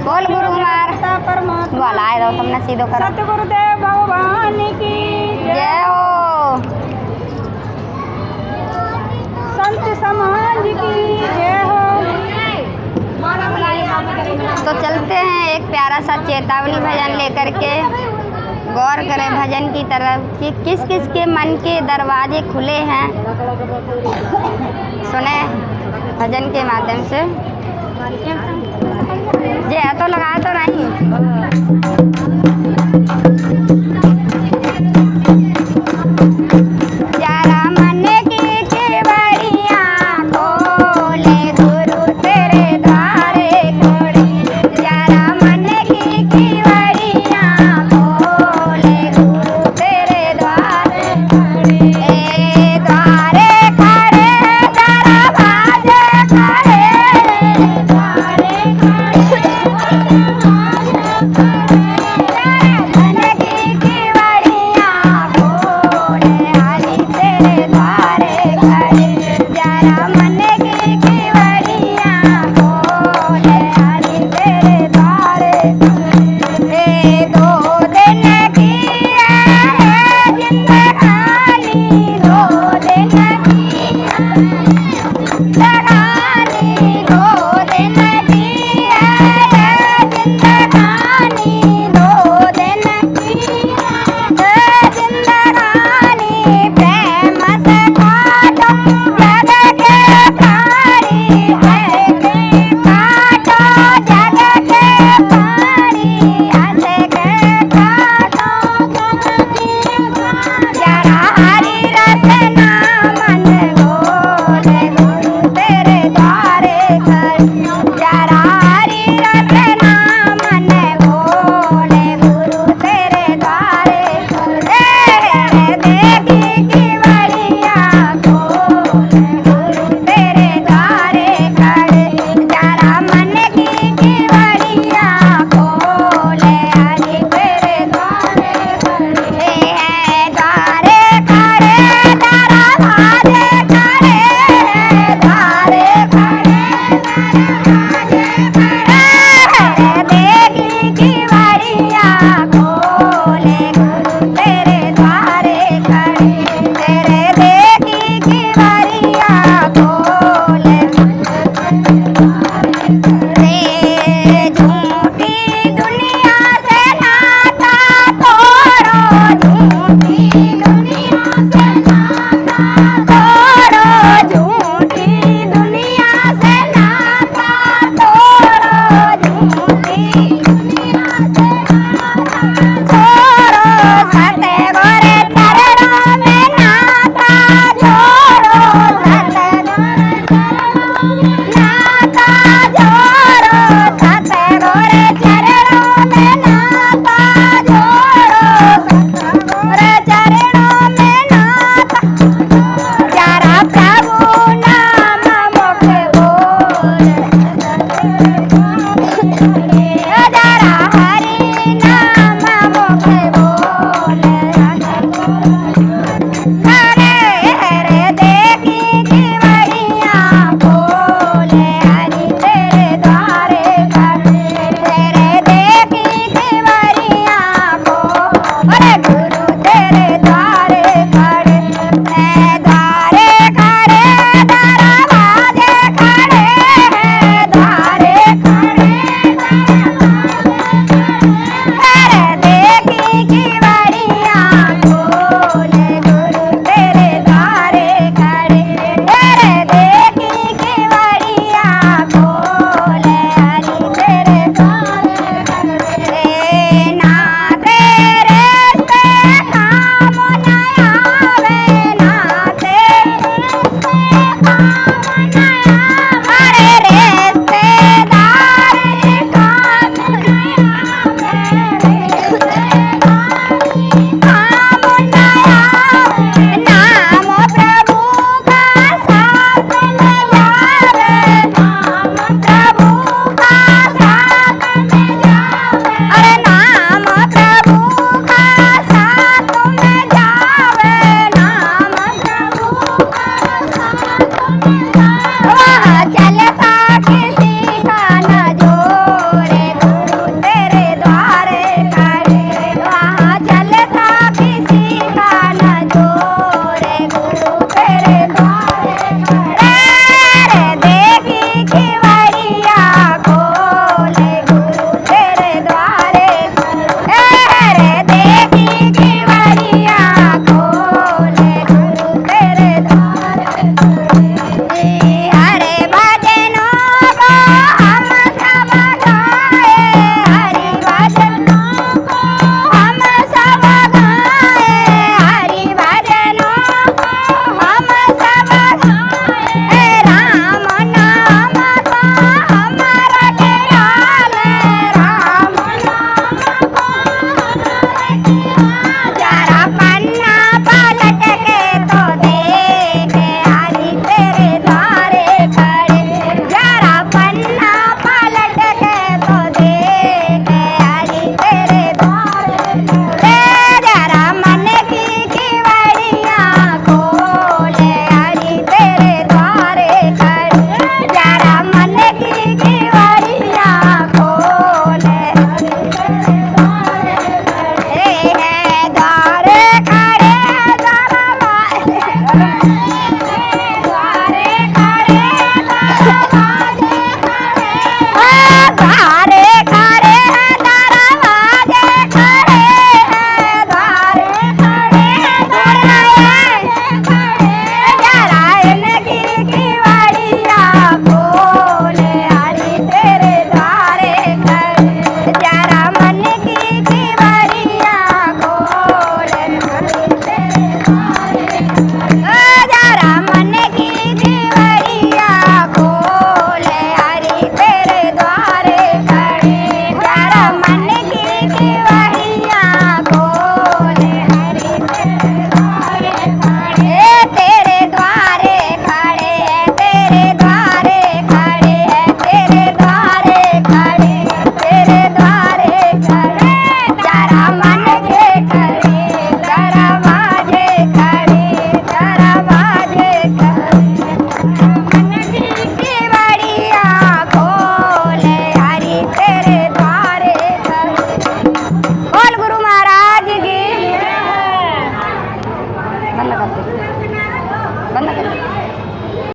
बोल गुरु कुमार परमात्मा बोलाए दो तुमने सीधो करो। सतगुरुदेव भगवान की जय हो। संत समाज की जय हो। तो चलते हैं एक प्यारा सा चेतावनी भजन लेकर के। गौर करें भजन की तरफ कि किस किस के मन के दरवाजे खुले हैं। सुने भजन के माध्यम से। जय तो लगाए तो नहीं। जरा मन की केवड़िया खोले गुरु तेरे द्वारे खोले। जरा मन की केवड़िया खोले गुरु तेरे द्वारे खोले। ए द्वारे खड़े जरा बाजे खड़े। द्वारे खड़े जरा बाजे खड़े। जरा मन की हाँ